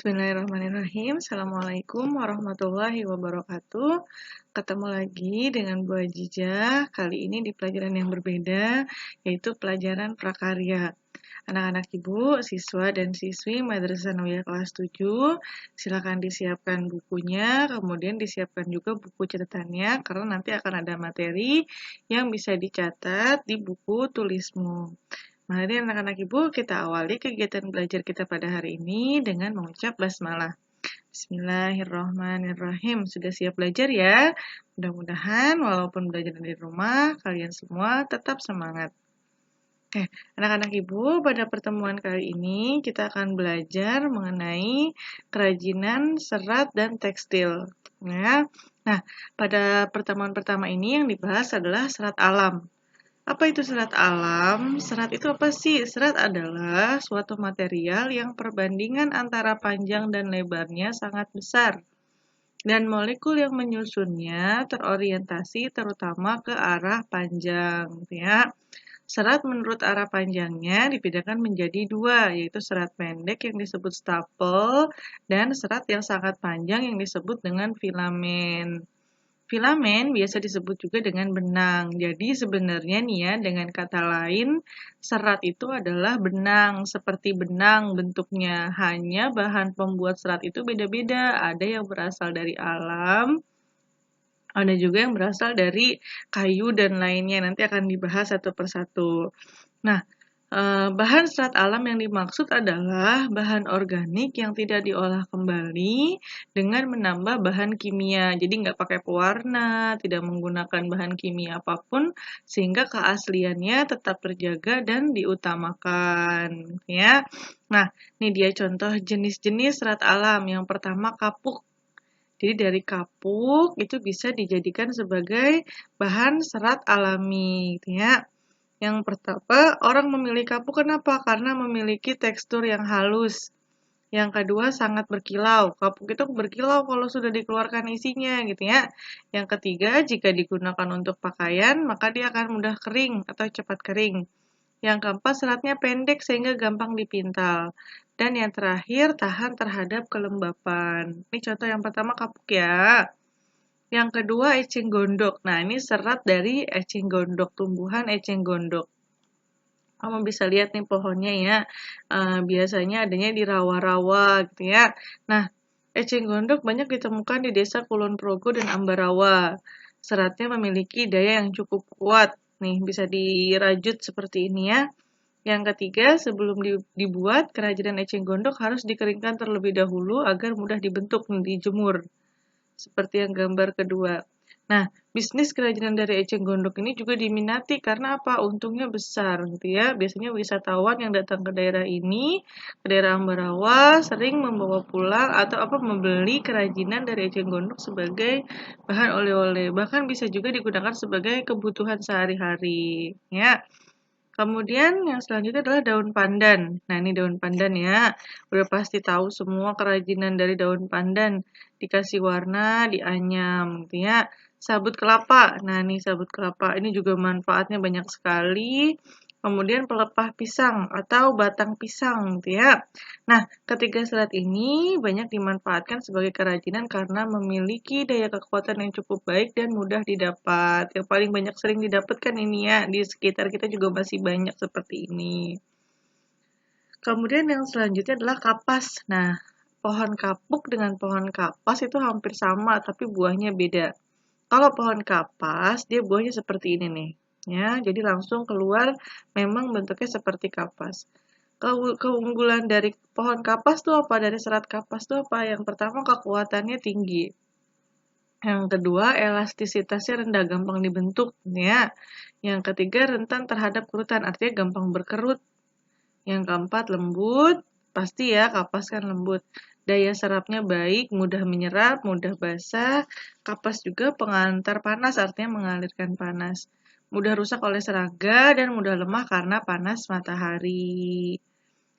Bismillahirrahmanirrahim. Assalamualaikum warahmatullahi wabarakatuh. Ketemu lagi dengan Bu Ajijah. Kali ini di pelajaran yang berbeda, yaitu pelajaran prakarya. Anak-anak ibu, siswa dan siswi Madrasah Nawiyah kelas 7, silakan disiapkan bukunya, kemudian disiapkan juga buku catatannya, karena nanti akan ada materi yang bisa dicatat di buku tulismu. Mari anak-anak ibu kita awali kegiatan belajar kita pada hari ini dengan mengucap basmalah. Bismillahirrahmanirrahim. Sudah siap belajar ya? Mudah-mudahan walaupun belajar dari rumah, kalian semua tetap semangat. Oke, anak-anak ibu, pada pertemuan kali ini kita akan belajar mengenai kerajinan serat dan tekstil. Ya. Nah, pada pertemuan pertama ini yang dibahas adalah serat alam. Apa itu serat alam? Serat itu apa sih? Serat adalah suatu material yang perbandingan antara panjang dan lebarnya sangat besar. Dan molekul yang menyusunnya terorientasi terutama ke arah panjang. Ya. Serat menurut arah panjangnya dibedakan menjadi dua, yaitu serat pendek yang disebut stapel dan serat yang sangat panjang yang disebut dengan filamen. Filamen biasa disebut juga dengan benang. Jadi sebenarnya nih ya, dengan kata lain, serat itu adalah benang, seperti benang bentuknya. Hanya bahan pembuat serat itu beda-beda. Ada yang berasal dari alam, ada juga yang berasal dari kayu dan lainnya. Nanti akan dibahas satu persatu. Nah, bahan serat alam yang dimaksud adalah bahan organik yang tidak diolah kembali dengan menambah bahan kimia. Jadi nggak pakai pewarna, tidak menggunakan bahan kimia apapun, sehingga keasliannya tetap terjaga dan diutamakan. Ya. Nah, ini dia contoh jenis-jenis serat alam. Yang pertama kapuk. Jadi dari kapuk itu bisa dijadikan sebagai bahan serat alami. Gitu ya. Yang pertama, orang memilih kapuk kenapa? Karena memiliki tekstur yang halus. Yang kedua, sangat berkilau. Kapuk itu berkilau kalau sudah dikeluarkan isinya, gitu ya. Yang ketiga, jika digunakan untuk pakaian, maka dia akan mudah kering atau cepat kering. Yang keempat, seratnya pendek sehingga gampang dipintal. Dan yang terakhir, tahan terhadap kelembapan. Ini contoh yang pertama kapuk ya. Yang kedua, eceng gondok. Nah, ini serat dari eceng gondok, tumbuhan eceng gondok. Kamu bisa lihat nih pohonnya ya, biasanya adanya di rawa-rawa gitu ya. Nah, eceng gondok banyak ditemukan di desa Kulon Progo dan Ambarawa. Seratnya memiliki daya yang cukup kuat. Nih, bisa dirajut seperti ini ya. Yang ketiga, sebelum dibuat, kerajinan eceng gondok harus dikeringkan terlebih dahulu agar mudah dibentuk nih, dijemur. Seperti yang gambar kedua. Nah, bisnis kerajinan dari eceng gondok ini juga diminati karena apa? Untungnya besar gitu ya. Biasanya wisatawan yang datang ke daerah ini, ke daerah Ambarawa, sering membawa pulang atau membeli kerajinan dari eceng gondok sebagai bahan oleh-oleh. Bahkan bisa juga digunakan sebagai kebutuhan sehari-hari, ya. Kemudian yang selanjutnya adalah daun pandan. Nah, ini daun pandan ya. Udah pasti tahu semua kerajinan dari daun pandan. Dikasih warna, dianyam gitu ya. Sabut kelapa. Nah, ini sabut kelapa. Ini juga manfaatnya banyak sekali. Kemudian pelepah pisang atau batang pisang gitu ya. Nah, ketiga serat ini banyak dimanfaatkan sebagai kerajinan karena memiliki daya kekuatan yang cukup baik dan mudah didapat. Yang paling banyak sering didapatkan ini ya, di sekitar kita juga masih banyak seperti ini. Kemudian yang selanjutnya adalah kapas. Nah, pohon kapuk dengan pohon kapas itu hampir sama, tapi buahnya beda. Kalau pohon kapas, dia buahnya seperti ini nih. Ya, jadi langsung keluar memang bentuknya seperti kapas. Keunggulan dari pohon kapas tuh apa? Dari serat kapas tuh apa? Yang pertama kekuatannya tinggi. Yang kedua elastisitasnya rendah, gampang dibentuk ya. Yang ketiga rentan terhadap kerutan, artinya gampang berkerut. Yang keempat lembut, pasti ya kapas kan lembut. Daya serapnya baik, mudah menyerap, mudah basah. Kapas juga pengantar panas, artinya mengalirkan panas. Mudah rusak oleh serangga dan mudah lemah karena panas matahari.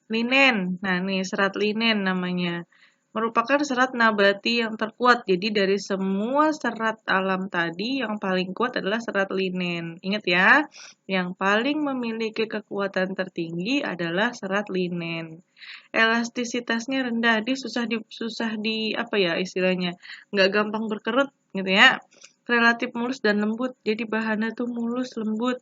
Linen, nah nih serat linen namanya. merupakan serat nabati yang terkuat. Jadi dari semua serat alam tadi yang paling kuat adalah serat linen. Ingat ya, yang paling memiliki kekuatan tertinggi adalah serat linen. Elastisitasnya rendah, dia susah di apa ya istilahnya, nggak gampang berkerut gitu ya. Relatif mulus dan lembut, jadi bahannya tuh mulus lembut.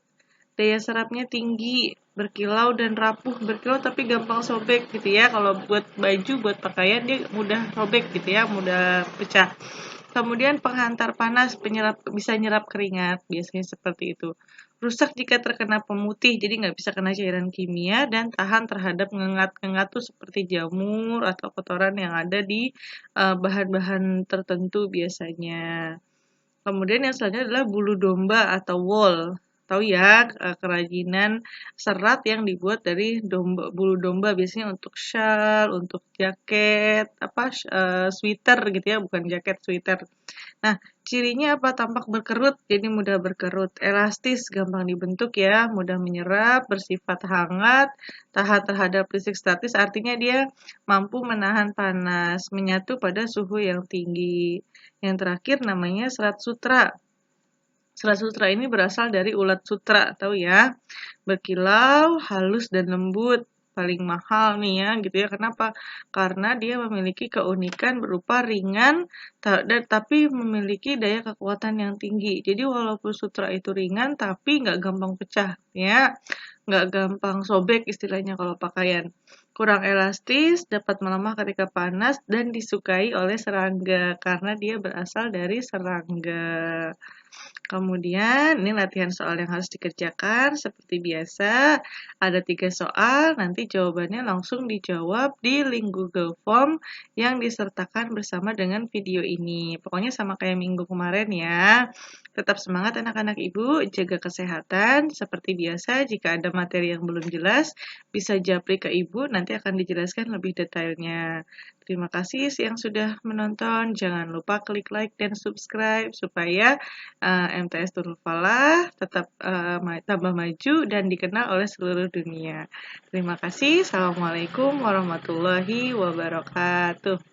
Daya serapnya tinggi, berkilau dan rapuh. Berkilau tapi gampang sobek gitu ya. Kalau buat baju, buat pakaian dia mudah robek gitu ya, mudah pecah. Kemudian penghantar panas, bisa nyerap keringat, biasanya seperti itu. Rusak jika terkena pemutih, jadi nggak bisa kena cairan kimia dan tahan terhadap ngengat-ngengat tuh seperti jamur atau kotoran yang ada di bahan-bahan tertentu biasanya. Kemudian yang selanjutnya adalah bulu domba atau wool. Tahu ya, kerajinan serat yang dibuat dari bulu domba biasanya untuk shawl, untuk jaket, sweater gitu ya, bukan jaket, sweater. Nah, cirinya apa? Tampak berkerut, jadi mudah berkerut. Elastis, gampang dibentuk ya, mudah menyerap, bersifat hangat, tahan terhadap listrik statis, artinya dia mampu menahan panas, menyatu pada suhu yang tinggi. Yang terakhir namanya serat sutra. Serat sutra ini berasal dari ulat sutra, tahu ya? Berkilau, halus dan lembut. Paling mahal nih ya, gitu ya. Kenapa? Karena dia memiliki keunikan berupa ringan, tapi memiliki daya kekuatan yang tinggi. Jadi walaupun sutra itu ringan, tapi nggak gampang pecah, ya. Nggak gampang sobek istilahnya kalau pakaian. Kurang elastis, dapat melemah ketika panas, dan disukai oleh serangga, karena dia berasal dari serangga. Kemudian ini latihan soal yang harus dikerjakan seperti biasa. Ada 3 soal, nanti jawabannya langsung dijawab di link Google Form yang disertakan bersama dengan video ini. Pokoknya sama kayak minggu kemarin ya. Tetap semangat anak-anak ibu, jaga kesehatan. Seperti biasa, jika ada materi yang belum jelas, bisa japri ke ibu, nanti akan dijelaskan lebih detailnya. Terima kasih yang sudah menonton. Jangan lupa klik like dan subscribe supaya MTS Nurul Falah tetap tambah maju dan dikenal oleh seluruh dunia. Terima kasih. Assalamualaikum warahmatullahi wabarakatuh.